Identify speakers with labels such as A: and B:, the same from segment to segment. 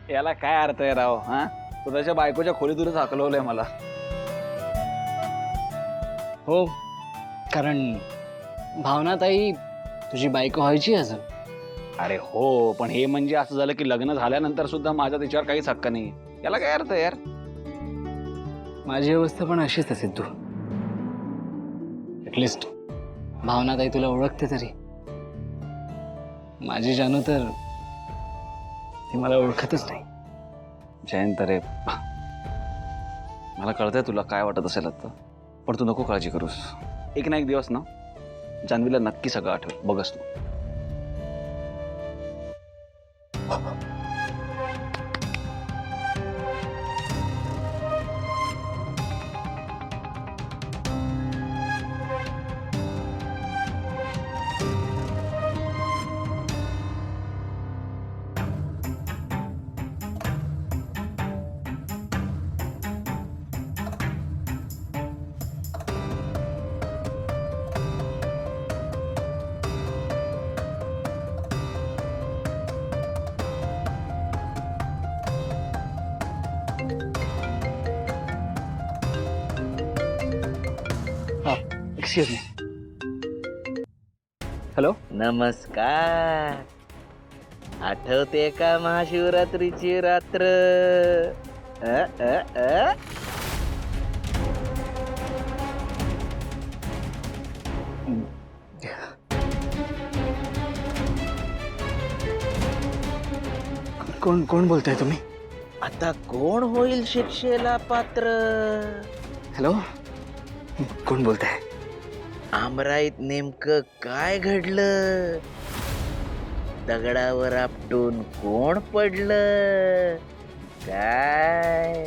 A: याला काय अर्थ आहे राव? हा, स्वतःच्या बायकोच्या खोलीतूनच हाकलवलंय मला.
B: हो, कारण भावनाताई तुझी बायको व्हायची अजून.
A: अरे हो, पण हे म्हणजे असं झालं की लग्न झाल्यानंतर सुद्धा माझा तिच्यावर काहीच हक्क नाही. याला काय अर्थ आहे यार?
B: माझी अवस्था पण अशीच असेल. तू ऍटलिस्ट भावनाताई तुला ओळखते तरी. माझी जानू तर ती मला ओळखतच नाही.
A: जयंत रे, मला कळतंय तुला काय वाटत असेल आता, पण तू नको काळजी करूस. एक ना एक दिवस ना जान्हवीला नक्की सगळं आठवेल, बघस तू.
B: Excuse me. हॅलो.
C: नमस्कार. आठवते का महाशिवरात्रीची रात्र? अ, अ, अ?
B: कोण कोण बोलताय तुम्ही?
C: आता कोण होईल शिक्षेला पात्र?
B: हॅलो, कोण बोलताय?
C: आमराईत नेमकं काय घडलं? दगडावर आपटून कोण पडलं? काय?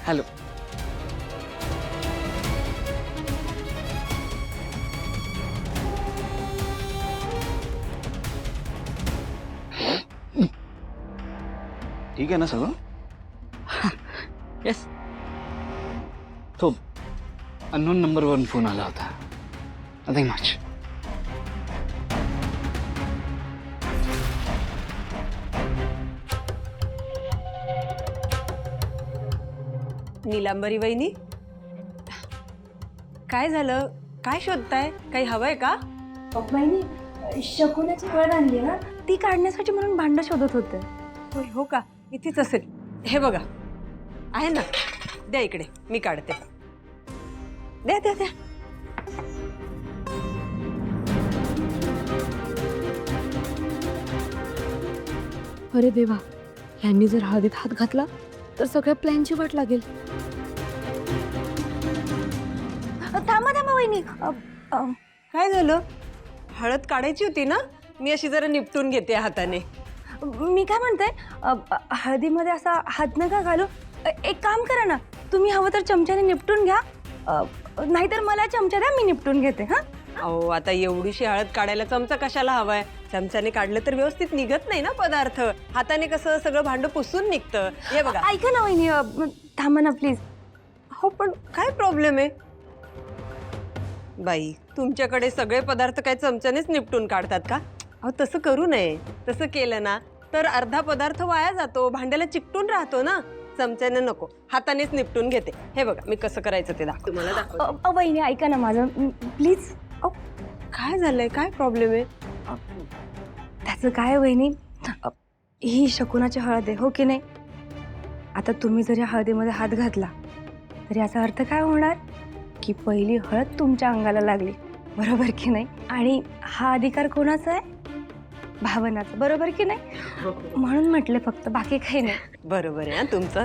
B: हॅलो.
A: ठीक आहे ना सगळं?
B: येस. तो अननोन नंबरवरून फोन आला होता. Nothing much.
D: नीलांबरी वहिनी, काय झालं? काय शोधताय? काही हवंय का?
E: वहिनी, शकुनाची हळद आणली ना, ती काढण्यासाठी म्हणून भांड शोधत होते.
D: होय, हो का? इथेच असेल. हे बघा, आहे ना, द्या इकडे, मी काढते. द्या द्या द्या.
E: अरे देवा, ह्यांनी जर हळदीत हात घातला तर सगळ्या प्लॅनची वाट लागेल. थांबा थांबा वहिनी.
D: काय झालं? हळद काढायची होती ना? मी अशी जरा निपटून घेते हाताने.
E: मी काय म्हणते, हळदीमध्ये असा हात नका घालू. एक काम करा ना, तुम्ही हवं तर चमच्याने निपटून घ्या, नाहीतर मला चमचा द्या, मी निपटून घेते. हा,
D: अहो, आता एवढीशी हळद काढायला चमचा कशाला हवाय? चमच्याने काढलं तर व्यवस्थित निघत नाही ना पदार्थ. हाताने कसं सगळं भांड पुसून निघतं. हे बघा.
E: ऐका ना वहिनी, थांबा ना प्लीज.
D: हो, पण काय प्रॉब्लेम आहे? बाई, तुमच्याकडे सगळे पदार्थ काय चमच्यानेच निपटून काढतात का? अहो, तसं करू नये. तसं केलं ना तर अर्धा पदार्थ वाया जातो, भांड्याला चिकटून राहतो ना. चमच्याने नको, हातानेच निपटून घेते. हे बघा, मी कसं करायचं ते तुम्हाला दाखवते.
E: वहिनी ऐका ना माझं प्लीज.
D: काय झालंय? काय प्रॉब्लेम आहे?
E: त्याचं काय वहिनी, ही शकुनाची हळद आहे, हो की नाही? आता तुम्ही जर या हळदीमध्ये हात घातला तर याचा अर्थ काय होणार की पहिली हळद तुमच्या अंगाला लागली, बरोबर की नाही? आणि हा अधिकार कोणाचा आहे? भावनाचा, बरोबर की नाही? म्हणून म्हटले फक्त, बाकी काही नाही.
D: बरोबर आहे तुमचं.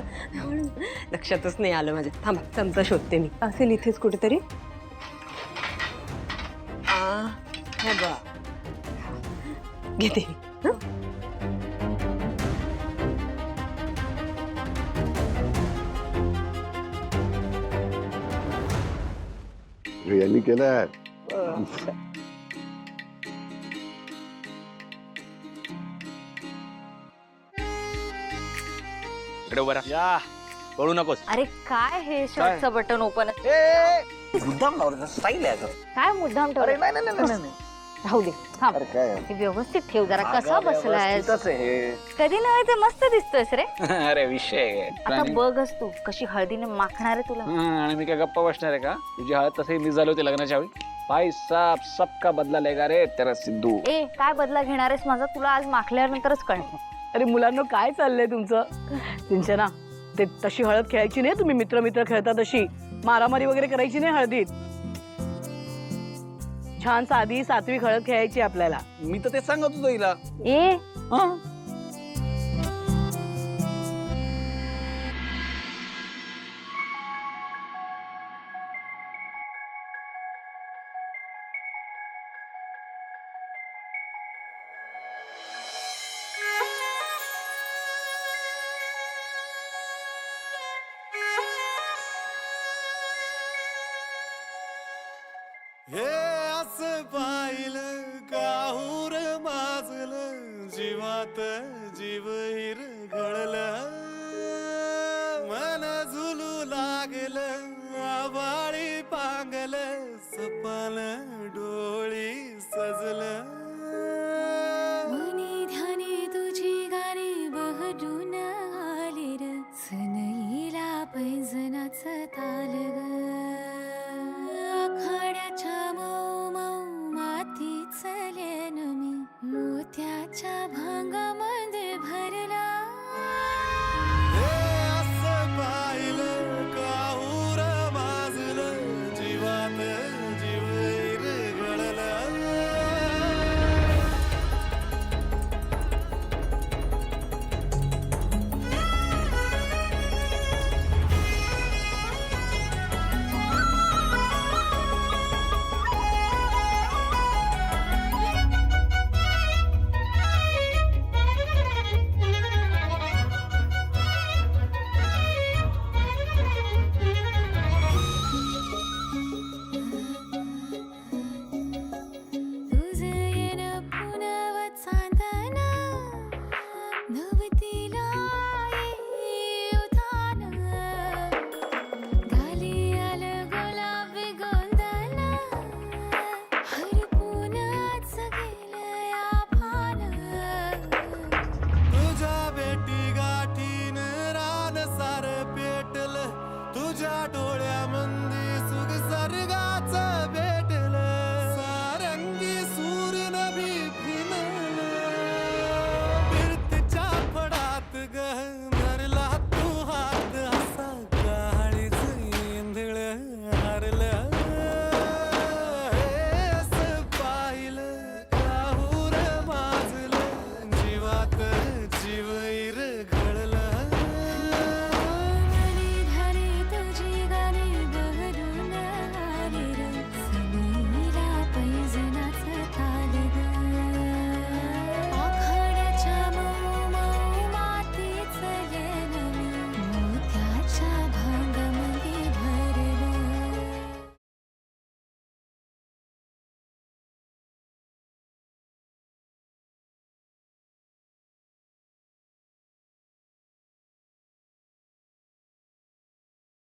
D: लक्षातच नाही आलं माझ्या. थांबा, चमचा शोधते मी. असेल इथेच कुठेतरी. हे बघ, घेते मी.
F: यांनी केलं.
A: इकडे उभा राहा. पळू नकोस.
G: अरे काय हे शर्टचं बटन ओपन?
C: मुद्दाम लावलं, स्टाईल आहे.
G: काय मुद्दाम ठेवलं?
C: नाही.
G: राहू दे थांब
B: अरे काय
G: हे व्यवस्थित ठेव जरा कसा बसलाय
B: व्यवस्थितच आहे
G: कधी नव्हे ते मस्त दिसतोयस रे
B: अरे विषय आहे.
G: आता बघच तू कशी हळदीने माखणार आहे तुला
B: आणि मी काय गप्पा बसणार आहे का तुझी हळद तसंही मिस झाली होती लग्नाच्या वेळी भाई साहब सबका बदला लेगा रे तेरा सिद्धू.
G: ए काय बदला घेणार आहेस माझा तुला आज माखल्यानंतरच कळणार
H: अरे मुलांना काय चाललंय तुमचं सिंचना ते तशी हळद खेळायची नाही तुम्ही मित्र मित्र खेळता तशी मारामारी वगैरे करायची नाही हळदीत छान साधी सात्विक हळद खेळायची आपल्याला
B: मी तर ते सांगत होतो हिला.
G: ए
B: हं?
I: हे असं पाहिलं काहूर माजलं जीवात जीव हिरगळलं मन झुलू लागलं आबाळी पांगलं सपान डोळी सजलं
J: मनी ध्यानी तुझी गाणी बहरून आले र सनईला पैंजनाचं ताल ग आखाड्याच्या मऊ मऊ मातीच लेन मी मोत्याच्या भांगाम